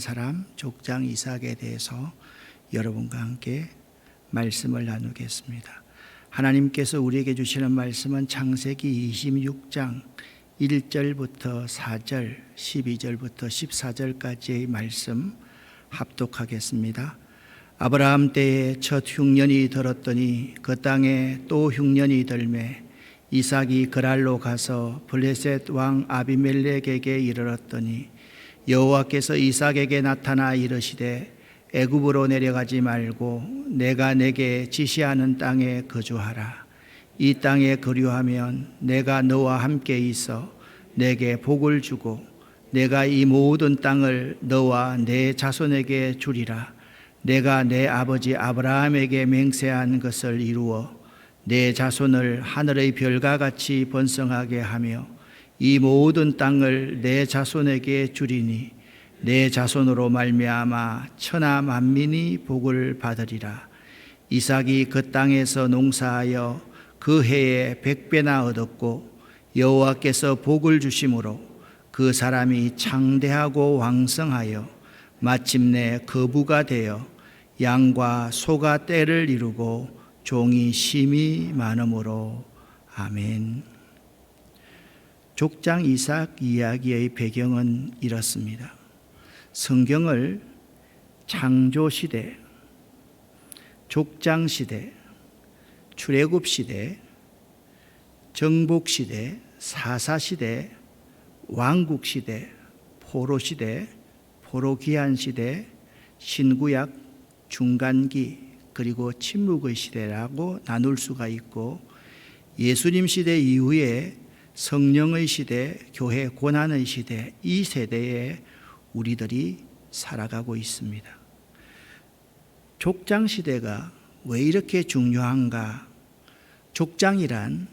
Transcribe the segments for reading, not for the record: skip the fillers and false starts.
사람 족장 이삭에 대해서 여러분과 함께 말씀을 나누겠습니다. 하나님께서 우리에게 주시는 말씀은 창세기 26장 1절부터 4절, 12절부터 14절까지의 말씀 합독하겠습니다. 아브라함 때에 첫 흉년이 들었더니 그 땅에 또 흉년이 들매 이삭이 그랄로 가서 블레셋 왕 아비멜렉에게 이르렀더니 여호와께서 이삭에게 나타나 이르시되 애굽으로 내려가지 말고 내가 내게 지시하는 땅에 거주하라. 이 땅에 거류하면 내가 너와 함께 있어 내게 복을 주고 내가 이 모든 땅을 너와 내 자손에게 주리라. 내가 내 아버지 아브라함에게 맹세한 것을 이루어 내 자손을 하늘의 별과 같이 번성하게 하며 이 모든 땅을 내 자손에게 주리니 내 자손으로 말미암아 천하 만민이 복을 받으리라. 이삭이 그 땅에서 농사하여 그 해에 100배나 얻었고 여호와께서 복을 주심으로 그 사람이 창대하고 왕성하여 마침내 거부가 되어 양과 소가 떼를 이루고 종이 심히 많으므로. 아멘. 족장 이삭 이야기의 배경은 이렇습니다. 성경을 창조시대, 족장시대, 출애굽시대, 정복시대, 사사시대, 왕국시대, 포로시대, 포로기한시대, 신구약, 중간기, 그리고 침묵의 시대라고 나눌 수가 있고, 예수님 시대 이후에 성령의 시대, 교회 고난의 시대, 이 세대에 우리들이 살아가고 있습니다. 족장 시대가 왜 이렇게 중요한가? 족장이란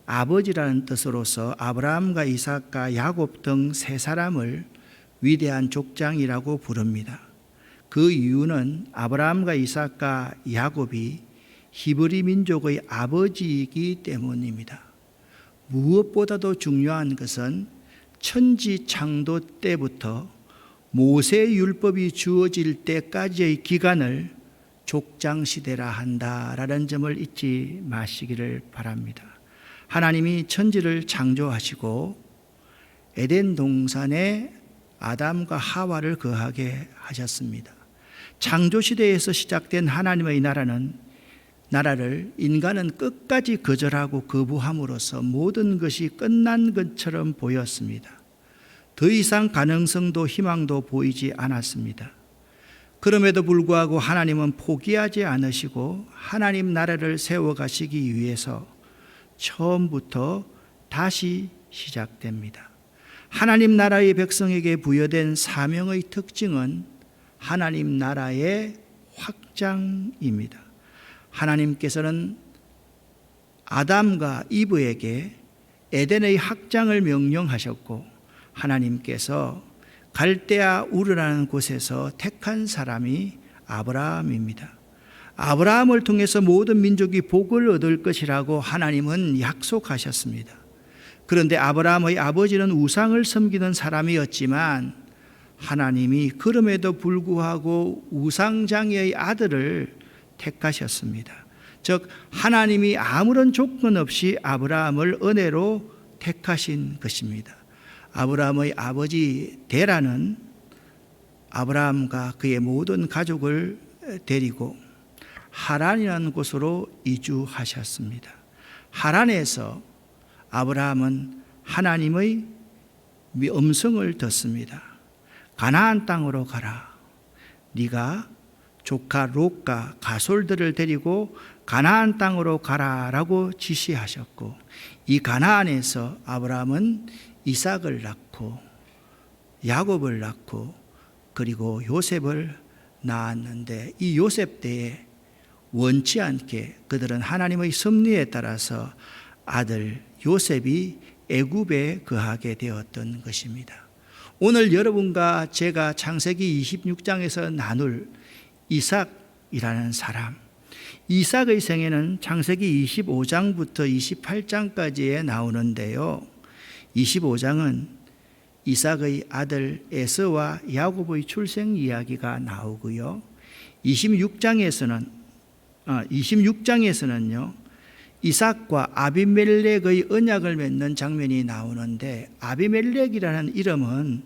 아버지라는 뜻으로서 아브라함과 이삭과 야곱 등 세 사람을 위대한 족장이라고 부릅니다. 그 이유는 아브라함과 이삭과 야곱이 히브리 민족의 아버지이기 때문입니다. 무엇보다도 중요한 것은 천지 창도 때부터 모세 율법이 주어질 때까지의 기간을 족장시대라 한다라는 점을 잊지 마시기를 바랍니다. 하나님이 천지를 창조하시고 에덴 동산에 아담과 하와를 거하게 하셨습니다. 창조시대에서 시작된 하나님의 나라를 인간은 끝까지 거절하고 거부함으로써 모든 것이 끝난 것처럼 보였습니다. 더 이상 가능성도 희망도 보이지 않았습니다. 그럼에도 불구하고 하나님은 포기하지 않으시고 하나님 나라를 세워가시기 위해서 처음부터 다시 시작됩니다. 하나님 나라의 백성에게 부여된 사명의 특징은 하나님 나라의 확장입니다. 하나님께서는 아담과 이브에게 에덴의 확장을 명령하셨고, 하나님께서 갈대아 우르라는 곳에서 택한 사람이 아브라함입니다. 아브라함을 통해서 모든 민족이 복을 얻을 것이라고 하나님은 약속하셨습니다. 그런데 아브라함의 아버지는 우상을 섬기는 사람이었지만 하나님이 그럼에도 불구하고 우상장애의 아들을 택하셨습니다. 즉 하나님이 아무런 조건 없이 아브라함을 은혜로 택하신 것입니다. 아브라함의 아버지 데라는 아브라함과 그의 모든 가족을 데리고 하란이라는 곳으로 이주하셨습니다. 하란에서 아브라함은 하나님의 음성을 듣습니다. 가나안 땅으로 가라. 네가 조카 롯과 가솔들을 데리고 가나안 땅으로 가라라고 지시하셨고, 이 가나안에서 아브라함은 이삭을 낳고 야곱을 낳고 그리고 요셉을 낳았는데, 이 요셉 때에 원치 않게 그들은 하나님의 섭리에 따라서 아들 요셉이 애굽에 거하게 되었던 것입니다. 오늘 여러분과 제가 창세기 26장에서 나눌 이삭이라는 사람, 이삭의 생애는 창세기 25장부터 28장까지에 나오는데요, 25장은 이삭의 아들 에서와 야곱의 출생 이야기가 나오고요. 26장에서는요. 이삭과 아비멜렉의 언약을 맺는 장면이 나오는데, 아비멜렉이라는 이름은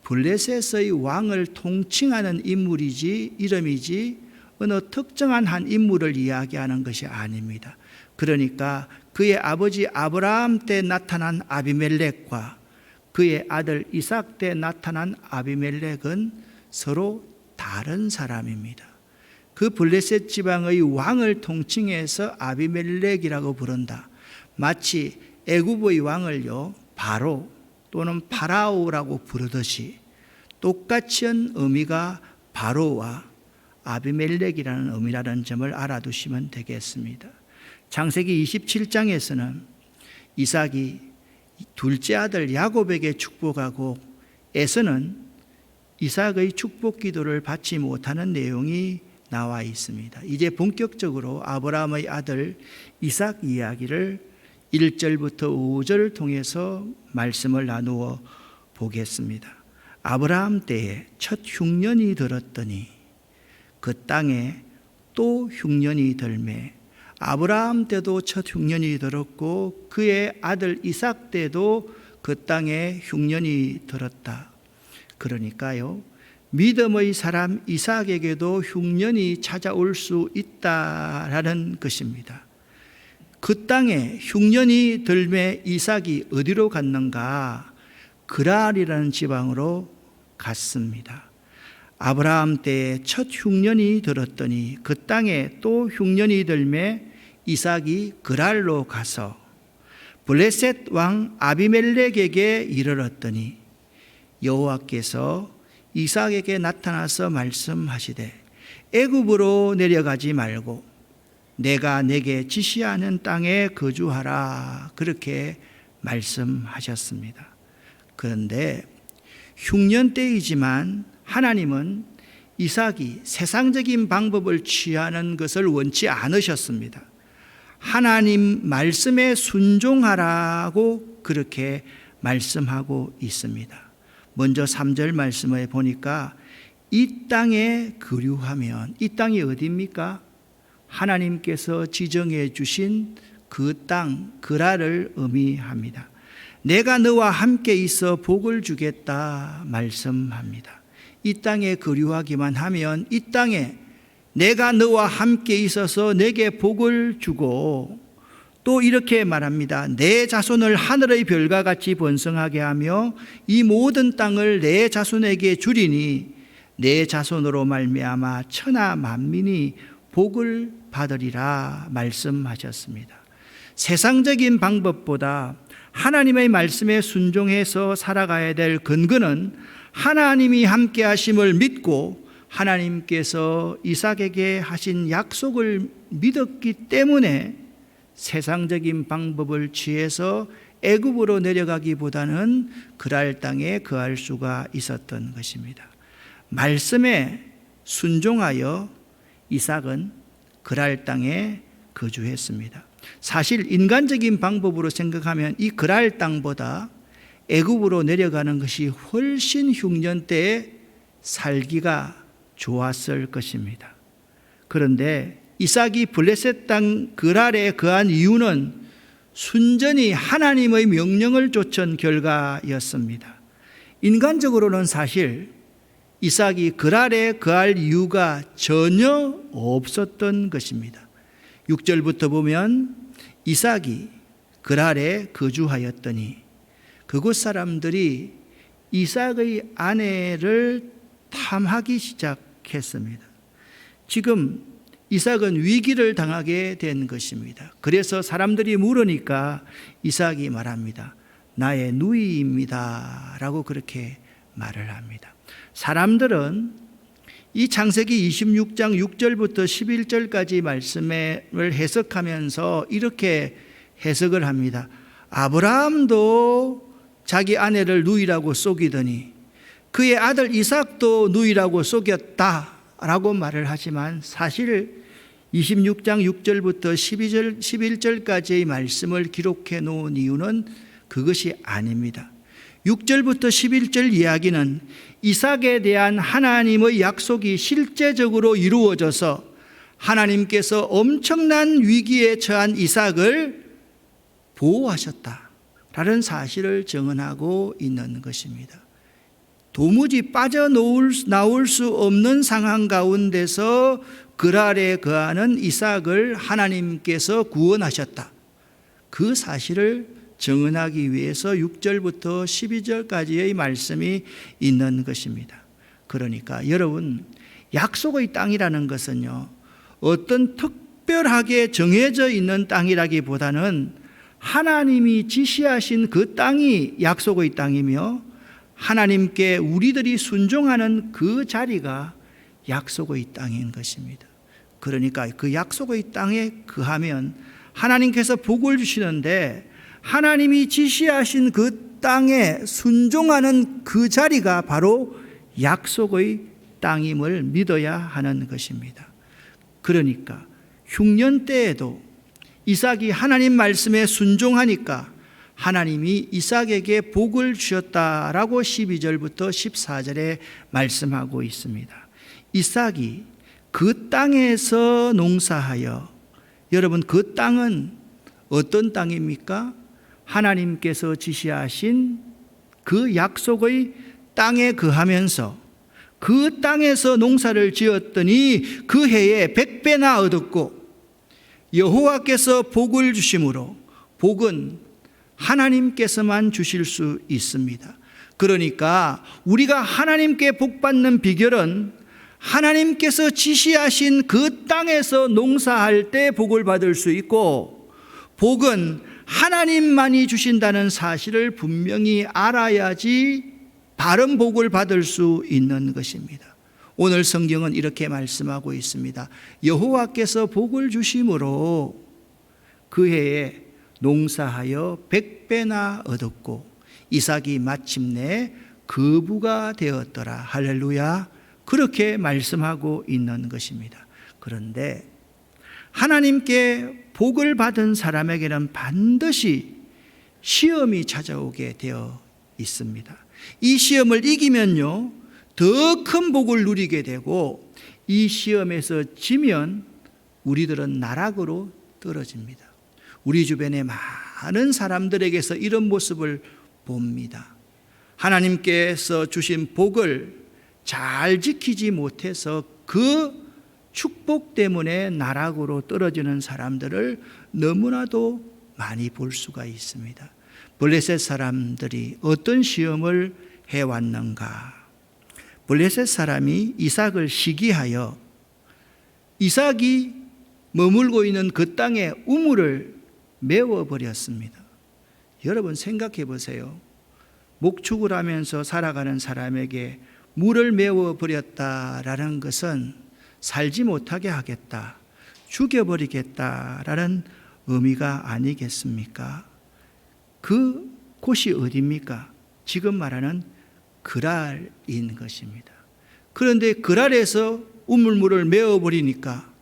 블레셋의 왕을 통칭하는 이름이지 어느 특정한 한 인물을 이야기하는 것이 아닙니다. 그러니까 그의 아버지 아브라함 때 나타난 아비멜렉과 그의 아들 이삭 때 나타난 아비멜렉은 서로 다른 사람입니다. 그 블레셋 지방의 왕을 통칭해서 아비멜렉이라고 부른다. 마치 애굽의 왕을요 바로 또는 파라오라고 부르듯이 똑같이 한 의미가 바로와 아비멜렉이라는 의미라는 점을 알아두시면 되겠습니다. 창세기 27장에서는 이삭이 둘째 아들 야곱에게 축복하고 에서는 이삭의 축복 기도를 받지 못하는 내용이 나와 있습니다. 이제 본격적으로 아브라함의 아들 이삭 이야기를 1절부터 5절을 통해서 말씀을 나누어 보겠습니다. 아브라함 때에 첫 흉년이 들었더니 그 땅에 또 흉년이 들매, 아브라함 때도 첫 흉년이 들었고 그의 아들 이삭 때도 그 땅에 흉년이 들었다. 그러니까요, 믿음의 사람 이삭에게도 흉년이 찾아올 수 있다라는 것입니다. 그 땅에 흉년이 들매 이삭이 어디로 갔는가? 그랄이라는 지방으로 갔습니다. 아브라함 때에 첫 흉년이 들었더니 그 땅에 또 흉년이 들매 이삭이 그랄로 가서 블레셋 왕 아비멜렉에게 이르렀더니 여호와께서 이삭에게 나타나서 말씀하시되 애굽으로 내려가지 말고 내가 내게 지시하는 땅에 거주하라, 그렇게 말씀하셨습니다. 그런데 흉년 때이지만 하나님은 이삭이 세상적인 방법을 취하는 것을 원치 않으셨습니다. 하나님 말씀에 순종하라고 그렇게 말씀하고 있습니다. 먼저 3절 말씀에 보니까 이 땅에 거류하면, 이 땅이 어디입니까? 하나님께서 지정해 주신 그 땅, 그랄을 의미합니다. 내가 너와 함께 있어 복을 주겠다 말씀합니다. 이 땅에 거류하기만 하면 이 땅에 내가 너와 함께 있어서 내게 복을 주고, 또 이렇게 말합니다. 내 자손을 하늘의 별과 같이 번성하게 하며 이 모든 땅을 내 자손에게 주리니 내 자손으로 말미암아 천하 만민이 복을 받으리라 말씀하셨습니다. 세상적인 방법보다 하나님의 말씀에 순종해서 살아가야 될 근거는 하나님이 함께 하심을 믿고 하나님께서 이삭에게 하신 약속을 믿었기 때문에 세상적인 방법을 취해서 애굽으로 내려가기보다는 그랄 땅에 거할 수가 있었던 것입니다. 말씀에 순종하여 이삭은 그랄 땅에 거주했습니다. 사실 인간적인 방법으로 생각하면 이 그랄 땅보다 애굽으로 내려가는 것이 훨씬 흉년 때에 살기가 좋았을 것입니다. 그런데 이삭이 블레셋 땅 그랄에 거한 이유는 순전히 하나님의 명령을 좇은 결과였습니다. 인간적으로는 사실 이삭이 그랄에 거할 이유가 전혀 없었던 것입니다. 6절부터 보면 이삭이 그랄에 거주하였더니 그곳 사람들이 이삭의 아내를 탐하기 시작했습니다. 지금 이삭은 위기를 당하게 된 것입니다. 그래서 사람들이 물으니까 이삭이 말합니다. 나의 누이입니다 라고 그렇게 말을 합니다. 사람들은 이 창세기 26장 6절부터 11절까지 말씀을 해석하면서 이렇게 해석을 합니다. 아브라함도 자기 아내를 누이라고 속이더니 그의 아들 이삭도 누이라고 속였다라고 말을 하지만 사실 26장 6절부터 11절까지의 말씀을 기록해 놓은 이유는 그것이 아닙니다. 6절부터 11절 이야기는 이삭에 대한 하나님의 약속이 실제적으로 이루어져서 하나님께서 엄청난 위기에 처한 이삭을 보호하셨다라는 사실을 증언하고 있는 것입니다. 도무지 빠져나올 수 없는 상황 가운데서 그랄에 거하는 이삭을 하나님께서 구원하셨다. 그 사실을 증언하기 위해서 6절부터 12절까지의 말씀이 있는 것입니다. 그러니까 여러분, 약속의 땅이라는 것은요, 어떤 특별하게 정해져 있는 땅이라기보다는 하나님이 지시하신 그 땅이 약속의 땅이며 하나님께 우리들이 순종하는 그 자리가 약속의 땅인 것입니다. 그러니까 그 약속의 땅에 거하면 하나님께서 복을 주시는데 하나님이 지시하신 그 땅에 순종하는 그 자리가 바로 약속의 땅임을 믿어야 하는 것입니다. 그러니까 흉년 때에도 이삭이 하나님 말씀에 순종하니까 하나님이 이삭에게 복을 주셨다라고 12절부터 14절에 말씀하고 있습니다. 이삭이 그 땅에서 농사하여, 여러분 그 땅은 어떤 땅입니까? 하나님께서 지시하신 그 약속의 땅에 거하면서 그 땅에서 농사를 지었더니 그 해에 100배나 얻었고 여호와께서 복을 주심으로, 복은 하나님께서만 주실 수 있습니다. 그러니까 우리가 하나님께 복받는 비결은 하나님께서 지시하신 그 땅에서 농사할 때 복을 받을 수 있고, 복은 하나님만이 주신다는 사실을 분명히 알아야지 바른 복을 받을 수 있는 것입니다. 오늘 성경은 이렇게 말씀하고 있습니다. 여호와께서 복을 주심으로 그 해에 농사하여 100배나 얻었고 이삭이 마침내 거부가 되었더라. 할렐루야. 그렇게 말씀하고 있는 것입니다. 그런데 하나님께 복을 받은 사람에게는 반드시 시험이 찾아오게 되어 있습니다. 이 시험을 이기면요, 더 큰 복을 누리게 되고, 이 시험에서 지면 우리들은 나락으로 떨어집니다. 우리 주변의 많은 사람들에게서 이런 모습을 봅니다. 하나님께서 주신 복을 잘 지키지 못해서 그 축복 때문에 나락으로 떨어지는 사람들을 너무나도 많이 볼 수가 있습니다. 블레셋 사람들이 어떤 시험을 해왔는가? 블레셋 사람이 이삭을 시기하여 이삭이 머물고 있는 그 땅에 우물을 메워버렸습니다. 여러분 생각해 보세요. 목축을 하면서 살아가는 사람에게 물을 메워버렸다라는 것은 살지 못하게 하겠다, 죽여버리겠다라는 의미가 아니겠습니까? 그 곳이 어디입니까? 지금 말하는 그랄인 것입니다. 그런데 그랄에서 우물물을 메워버리니까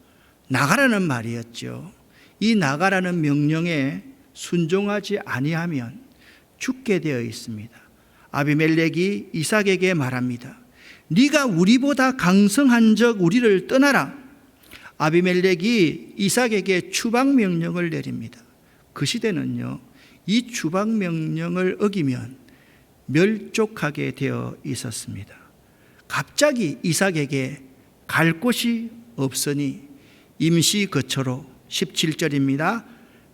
나가라는 말이었죠. 이 나가라는 명령에 순종하지 아니하면 죽게 되어 있습니다. 아비멜렉이 이삭에게 말합니다. 네가 우리보다 강성한 적 우리를 떠나라. 아비멜렉이 이삭에게 추방 명령을 내립니다. 그 시대는요, 이 추방 명령을 어기면 멸족하게 되어 있었습니다. 갑자기 이삭에게 갈 곳이 없으니 임시 거처로, 17절입니다.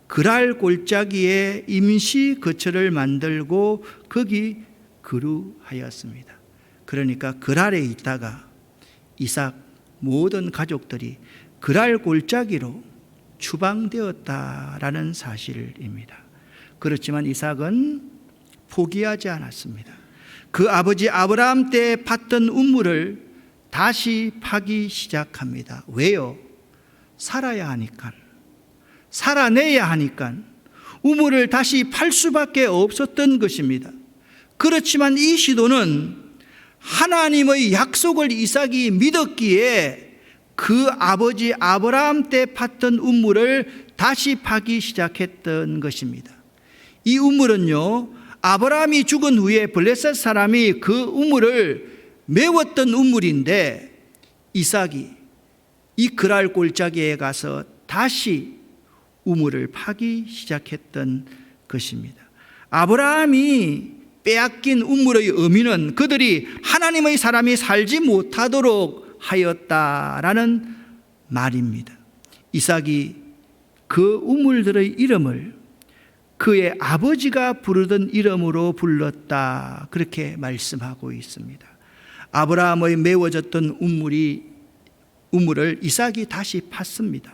그랄 골짜기에 임시 거처를 만들고 거기 거류하였습니다. 그러니까 그랄에 있다가 이삭 모든 가족들이 그랄 골짜기로 추방되었다라는 사실입니다. 그렇지만 이삭은 포기하지 않았습니다. 그 아버지 아브라함 때 팠던 우물을 다시 파기 시작합니다. 왜요? 살아야 하니까, 살아내야 하니까 우물을 다시 팔 수밖에 없었던 것입니다. 그렇지만 이 시도는 하나님의 약속을 이삭이 믿었기에 그 아버지 아브라함 때 팠던 우물을 다시 파기 시작했던 것입니다. 이 우물은요, 아브라함이 죽은 후에 블레셋 사람이 그 우물을 메웠던 우물인데 이삭이 이 그랄 골짜기에 가서 다시 우물을 파기 시작했던 것입니다. 아브라함이 빼앗긴 우물의 의미는 그들이 하나님의 사람이 살지 못하도록 하였다라는 말입니다. 이삭이 그 우물들의 이름을 그의 아버지가 부르던 이름으로 불렀다, 그렇게 말씀하고 있습니다. 아브라함의 메워졌던 우물을 이삭이 다시 팠습니다.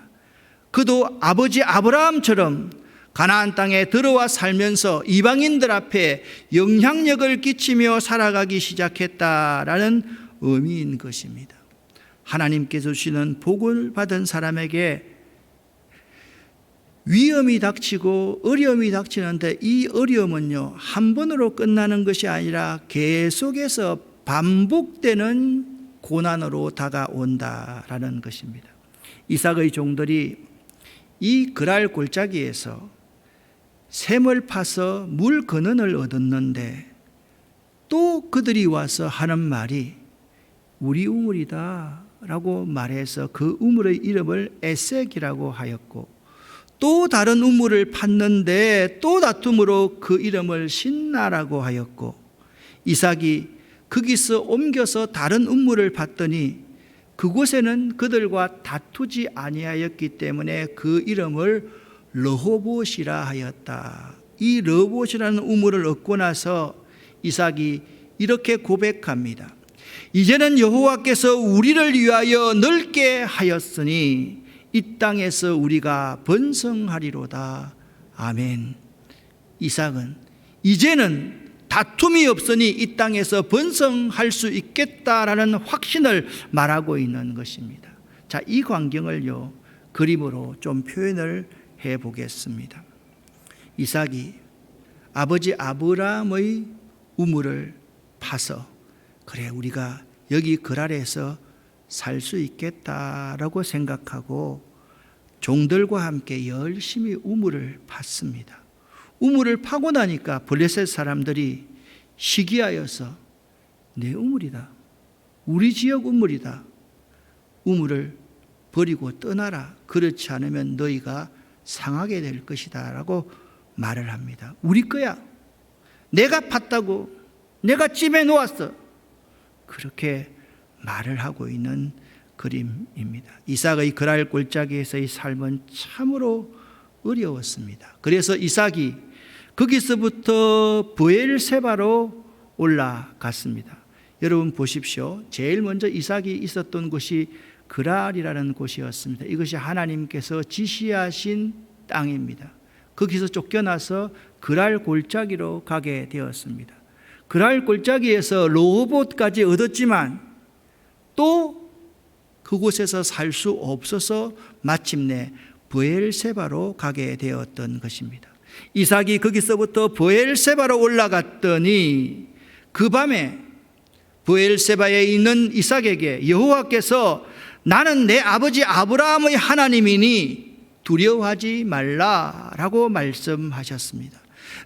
그도 아버지 아브라함처럼 가나안 땅에 들어와 살면서 이방인들 앞에 영향력을 끼치며 살아가기 시작했다라는 의미인 것입니다. 하나님께서 주시는 복을 받은 사람에게 위험이 닥치고 어려움이 닥치는데 이 어려움은요, 한 번으로 끝나는 것이 아니라 계속해서 반복되는 고난으로 다가온다라는 것입니다. 이삭의 종들이 이 그랄 골짜기에서 샘을 파서 물 근원을 얻었는데 또 그들이 와서 하는 말이 우리 우물이다 라고 말해서 그 우물의 이름을 에색이라고 하였고, 또 다른 우물을 팠는데 또 다툼으로 그 이름을 신나라고 하였고, 이삭이 거기서 옮겨서 다른 우물을 팠더니 그곳에는 그들과 다투지 아니하였기 때문에 그 이름을 르호봇이라 하였다. 이 르호봇이라는 우물을 얻고 나서 이삭이 이렇게 고백합니다. 이제는 여호와께서 우리를 위하여 넓게 하였으니 이 땅에서 우리가 번성하리로다. 아멘. 이삭은 이제는 다툼이 없으니 이 땅에서 번성할 수 있겠다라는 확신을 말하고 있는 것입니다. 자, 이 광경을요, 그림으로 좀 표현을 해 보겠습니다. 이삭이 아버지 아브라함의 우물을 파서 그래, 우리가 여기 그랄에서 살 수 있겠다라고 생각하고 종들과 함께 열심히 우물을 팠습니다. 우물을 파고 나니까 블레셋 사람들이 시기하여서 내 우물이다, 우리 지역 우물이다, 우물을 버리고 떠나라, 그렇지 않으면 너희가 상하게 될 것이다 라고 말을 합니다. 우리 거야, 내가 팠다고, 내가 집에 놓았어, 그렇게 말을 하고 있는 그림입니다. 이삭의 그랄 골짜기에서의 삶은 참으로 어려웠습니다. 그래서 이삭이 거기서부터 브엘세바로 올라갔습니다. 여러분 보십시오. 제일 먼저 이삭이 있었던 곳이 그랄이라는 곳이었습니다. 이것이 하나님께서 지시하신 땅입니다. 거기서 쫓겨나서 그랄 골짜기로 가게 되었습니다. 그랄 골짜기에서 르호봇까지 얻었지만 또 그곳에서 살 수 없어서 마침내 브엘세바로 가게 되었던 것입니다. 이삭이 거기서부터 브엘세바로 올라갔더니 그 밤에 브엘세바에 있는 이삭에게 여호와께서 나는 내 아버지 아브라함의 하나님이니 두려워하지 말라라고 말씀하셨습니다.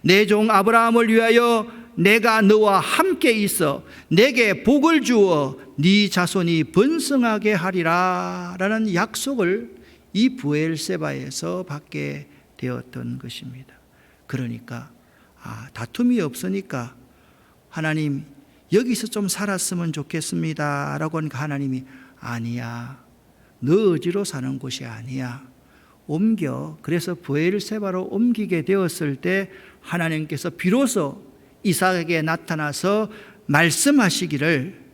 내 종 아브라함을 위하여 내가 너와 함께 있어 내게 복을 주어 네 자손이 번성하게 하리라 라는 약속을 이 브엘세바에서 받게 되었던 것입니다. 그러니까 다툼이 없으니까 하나님 여기서 좀 살았으면 좋겠습니다 라고 하니까 하나님이 아니야, 너 의지로 사는 곳이 아니야, 옮겨. 그래서 브엘세바로 옮기게 되었을 때 하나님께서 비로소 이삭에게 나타나서 말씀하시기를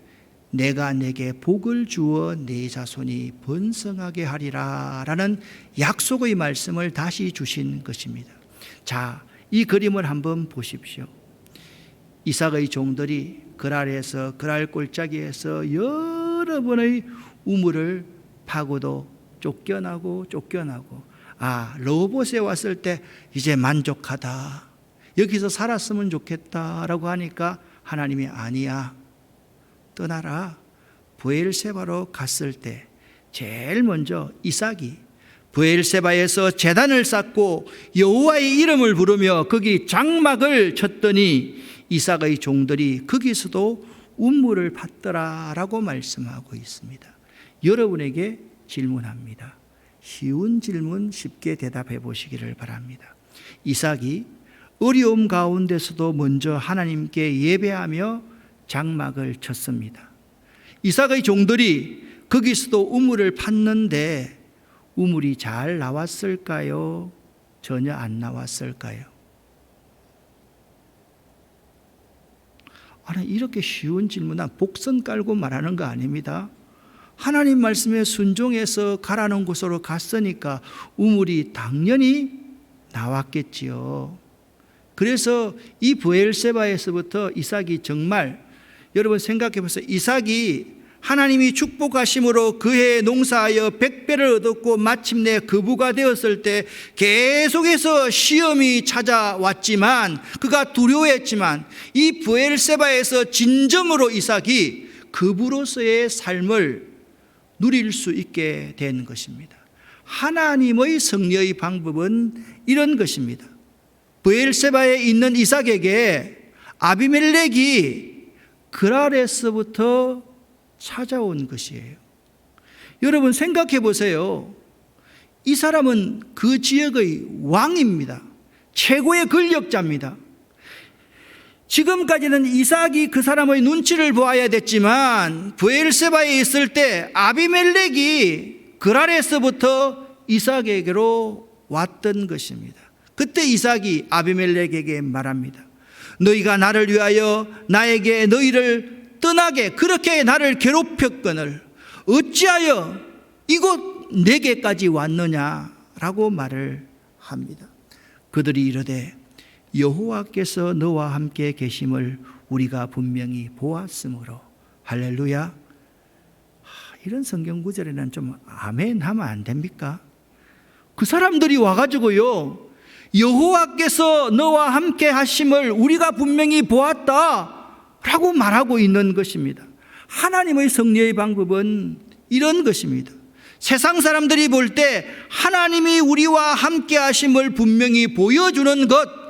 내가 내게 복을 주어 네 자손이 번성하게 하리라 라는 약속의 말씀을 다시 주신 것입니다. 자, 이 그림을 한번 보십시오. 이삭의 종들이 그랄에서, 그랄 골짜기에서 여러 번의 우물을 파고도 쫓겨나고 르호봇에 왔을 때 이제 만족하다, 여기서 살았으면 좋겠다라고 하니까 하나님이 아니야, 떠나라. 브엘세바로 갔을 때 제일 먼저 이삭이 브엘세바에서 제단을 쌓고 여호와의 이름을 부르며 거기 장막을 쳤더니 이삭의 종들이 거기서도 운물을 받더라라고 말씀하고 있습니다. 여러분에게 질문합니다. 쉬운 질문 쉽게 대답해 보시기를 바랍니다. 이삭이 어려움 가운데서도 먼저 하나님께 예배하며 장막을 쳤습니다. 이삭의 종들이 거기서도 우물을 팠는데 우물이 잘 나왔을까요? 전혀 안 나왔을까요? 아니, 이렇게 쉬운 질문은 복선 깔고 말하는 거 아닙니다. 하나님 말씀에 순종해서 가라는 곳으로 갔으니까 우물이 당연히 나왔겠지요. 그래서 이 브엘세바에서부터 이삭이 정말, 여러분 생각해 보세요. 이삭이 하나님이 축복하심으로 그해 농사하여 100배를 얻었고 마침내 거부가 되었을 때 계속해서 시험이 찾아왔지만, 그가 두려워했지만 이 브엘세바에서 진정으로 이삭이 거부로서의 삶을 누릴 수 있게 된 것입니다. 하나님의 승리의 방법은 이런 것입니다. 브엘세바에 있는 이삭에게 아비멜렉이 그랄에서부터 찾아온 것이에요. 여러분 생각해 보세요. 이 사람은 그 지역의 왕입니다. 최고의 권력자입니다. 지금까지는 이삭이 그 사람의 눈치를 보아야 됐지만 브엘세바에 있을 때 아비멜렉이 그랄에서부터 이삭에게로 왔던 것입니다. 그때 이삭이 아비멜렉에게 말합니다. 너희가 나를 위하여 나에게 너희를 떠나게 그렇게 나를 괴롭혔거늘 어찌하여 이곳 내게까지 왔느냐라고 말을 합니다. 그들이 이르되 여호와께서 너와 함께 계심을 우리가 분명히 보았으므로. 할렐루야. 이런 성경 구절에는 좀 아멘 하면 안 됩니까? 그 사람들이 와가지고요, 여호와께서 너와 함께 하심을 우리가 분명히 보았다 라고 말하고 있는 것입니다. 하나님의 승리의 방법은 이런 것입니다. 세상 사람들이 볼 때 하나님이 우리와 함께 하심을 분명히 보여주는 것,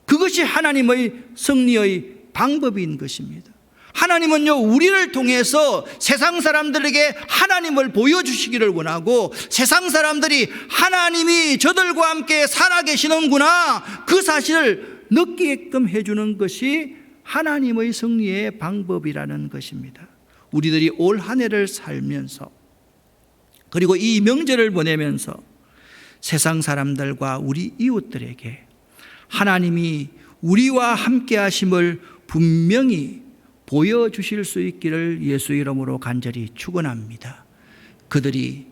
그것이 하나님의 승리의 방법인 것입니다. 하나님은요, 우리를 통해서 세상 사람들에게 하나님을 보여주시기를 원하고, 세상 사람들이 하나님이 저들과 함께 살아계시는구나 그 사실을 느끼게끔 해주는 것이 하나님의 승리의 방법이라는 것입니다. 우리들이 올 한 해를 살면서, 그리고 이 명절을 보내면서 세상 사람들과 우리 이웃들에게 하나님이 우리와 함께 하심을 분명히 보여주실 수 있기를 예수 이름으로 간절히 축원합니다. 그들이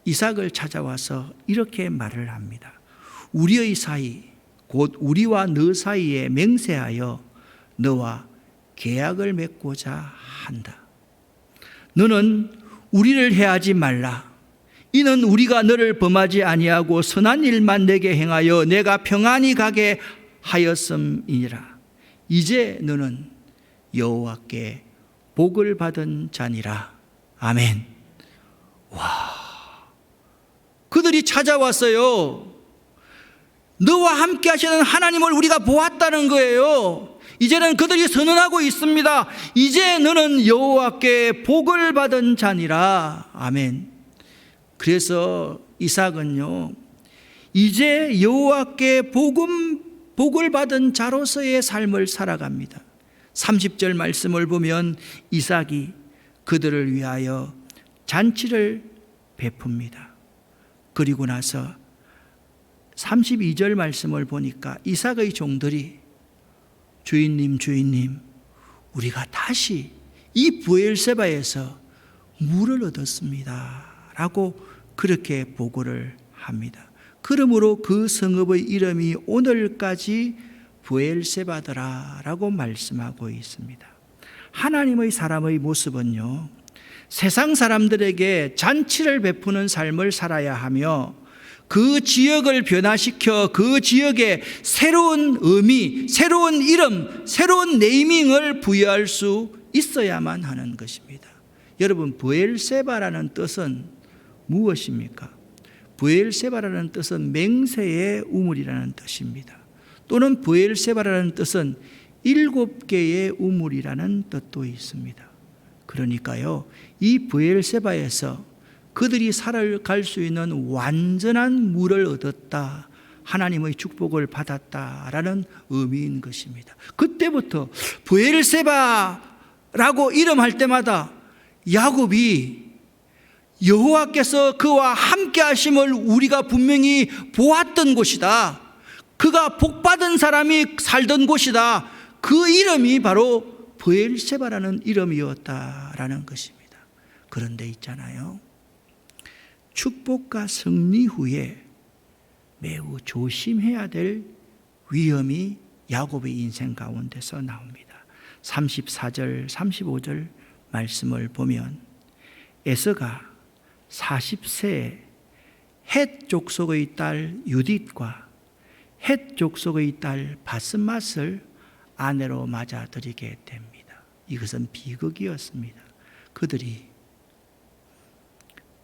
이삭을 찾아와서 이렇게 말을 합니다. 우리의 사이, 곧 우리와 너 사이에 맹세하여 너와 계약을 맺고자 한다. 너는 우리를 해하지 말라. 이는 우리가 너를 범하지 아니하고 선한 일만 내게 행하여 내가 평안히 가게 하였음이니라. 이제 너는 여호와께 복을 받은 자니라. 아멘. 와, 그들이 찾아왔어요. 너와 함께 하시는 하나님을 우리가 보았다는 거예요. 이제는 그들이 선언하고 있습니다. 이제 너는 여호와께 복을 받은 자니라. 아멘. 그래서 이삭은요, 이제 여호와께 복을 받은 자로서의 삶을 살아갑니다. 30절 말씀을 보면 이삭이 그들을 위하여 잔치를 베풉니다. 그리고 나서 32절 말씀을 보니까 이삭의 종들이 주인님 우리가 다시 이 브엘세바에서 물을 얻었습니다 라고 그렇게 보고를 합니다. 그러므로 그 성읍의 이름이 오늘까지 브엘세바더라라고 말씀하고 있습니다. 하나님의 사람의 모습은요, 세상 사람들에게 잔치를 베푸는 삶을 살아야 하며 그 지역을 변화시켜 그 지역에 새로운 의미, 새로운 이름, 새로운 네이밍을 부여할 수 있어야만 하는 것입니다. 여러분, 브엘세바라는 뜻은 무엇입니까? 브엘세바라는 뜻은 맹세의 우물이라는 뜻입니다. 또는 브엘세바라는 뜻은 7개의 우물이라는 뜻도 있습니다. 그러니까요, 이 브엘세바에서 그들이 살아갈 수 있는 완전한 물을 얻었다, 하나님의 축복을 받았다라는 의미인 것입니다. 그때부터 브엘세바라고 이름할 때마다 야곱이 여호와께서 그와 함께 하심을 우리가 분명히 보았던 곳이다, 그가 복받은 사람이 살던 곳이다, 그 이름이 바로 브엘세바라는 이름이었다라는 것입니다. 그런데 있잖아요, 축복과 승리 후에 매우 조심해야 될 위험이 야곱의 인생 가운데서 나옵니다. 34절 35절 말씀을 보면 에서가 40세에 헷 족속의 딸 유딧과 헷 족속의 딸 바스맛을 아내로 맞아들이게 됩니다. 이것은 비극이었습니다. 그들이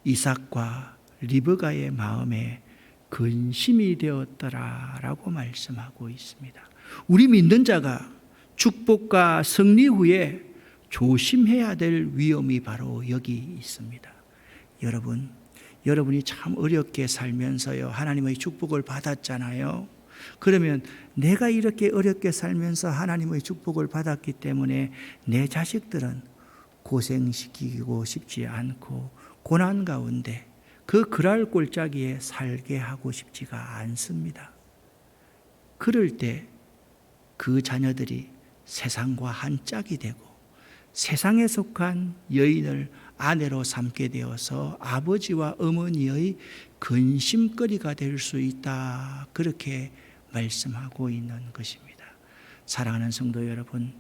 이삭과 리브가의 마음에 근심이 되었더라라고 말씀하고 있습니다. 우리 믿는 자가 축복과 승리 후에 조심해야 될 위험이 바로 여기 있습니다. 여러분이 참 어렵게 살면서요, 하나님의 축복을 받았잖아요. 그러면 내가 이렇게 어렵게 살면서 하나님의 축복을 받았기 때문에 내 자식들은 고생시키고 싶지 않고 고난 가운데 그 그랄 골짜기에 살게 하고 싶지가 않습니다. 그럴 때 그 자녀들이 세상과 한 짝이 되고 세상에 속한 여인을 아내로 삼게 되어서 아버지와 어머니의 근심거리가 될 수 있다, 그렇게 말씀하고 있는 것입니다. 사랑하는 성도 여러분,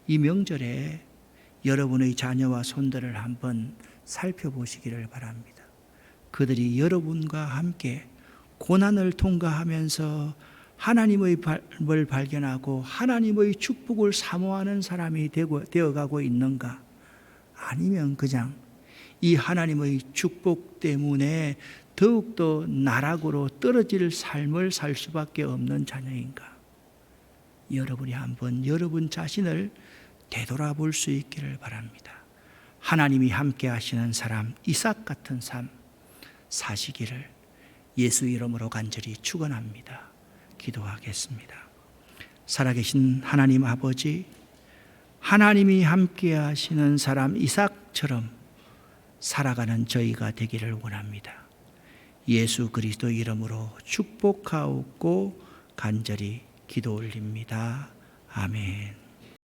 이 명절에 여러분의 자녀와 손들을 한번 살펴보시기를 바랍니다. 그들이 여러분과 함께 고난을 통과하면서 하나님의 을 발견하고 하나님의 축복을 사모하는 사람이 되어가고 있는가? 아니면 그냥 이 하나님의 축복 때문에 더욱더 나락으로 떨어질 삶을 살 수밖에 없는 자녀인가? 여러분이 한번 여러분 자신을 되돌아볼 수 있기를 바랍니다. 하나님이 함께 하시는 사람, 이삭 같은 삶 사시기를 예수 이름으로 간절히 축원합니다. 기도하겠습니다. 살아계신 하나님 아버지, 하나님이 함께 하시는 사람 이삭처럼 살아가는 저희가 되기를 원합니다. 예수 그리스도 이름으로 축복하옵고 간절히 기도 올립니다. 아멘.